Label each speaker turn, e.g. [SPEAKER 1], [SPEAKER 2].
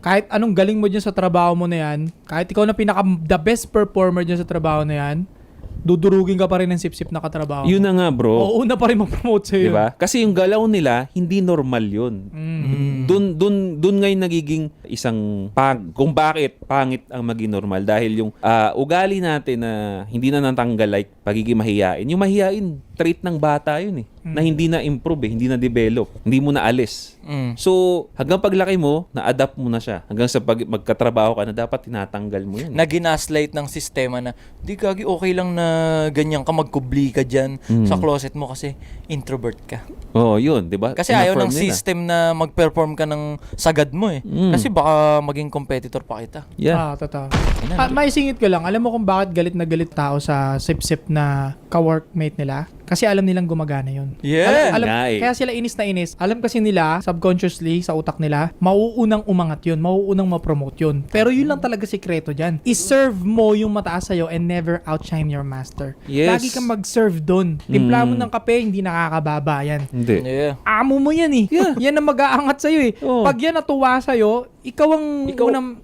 [SPEAKER 1] kahit anong galing mo dyan sa trabaho mo na yan, kahit ikaw na the best performer dyan sa trabaho na yan, dudurugin ka pa rin ng sip-sip na katrabaho.
[SPEAKER 2] Yun na nga, bro.
[SPEAKER 1] Oo, una pa rin mag-promote sa'yo.
[SPEAKER 2] Diba? Kasi yung galaw nila, hindi normal yun. Dun ngayon nagiging isang kung bakit pangit ang maging normal. Dahil yung ugali natin na hindi na natanggal, like pagiging mahiyain. Yung mahiyain, trait ng bata yun eh. Na hindi na improve hindi na develop. Hindi mo na alis. So, hanggang paglaki mo, na-adapt mo na siya. Hanggang sa magkatrabaho ka na, dapat tinatanggal mo yan.
[SPEAKER 3] Na ginaslight ng sistema na, di gagi, okay lang na ganyan ka, magkubli ka dyan sa closet mo kasi introvert ka.
[SPEAKER 2] Oo, yun, di ba?
[SPEAKER 3] Kasi ayaw ng system na mag-perform ka ng sagad mo eh. Kasi baka maging competitor pa kita.
[SPEAKER 2] Yeah.
[SPEAKER 1] Totoo. Maisingit ko lang, alam mo kung bakit galit na galit tao sa sip-sip na ka-workmate nila? Kasi alam nilang gumagana yun.
[SPEAKER 3] Yeah.
[SPEAKER 1] Kaya sila inis na inis. Alam kasi nila, subconsciously, sa utak nila, mauunang umangat yun, mauunang ma-promote yun. Pero yun lang talaga sikreto dyan. I-serve mo yung mataas sa'yo and never outshine your master.
[SPEAKER 2] Yes.
[SPEAKER 1] Lagi kang mag-serve dun. Timpla mo ng kape, hindi nakakababa yan.
[SPEAKER 2] Hindi.
[SPEAKER 3] Yeah.
[SPEAKER 1] Amo mo yan eh.
[SPEAKER 2] Yeah.
[SPEAKER 1] Yan ang mag-aangat sa'yo eh.
[SPEAKER 2] Oh.
[SPEAKER 1] Pag yan natuwa sa'yo, ikaw ang unang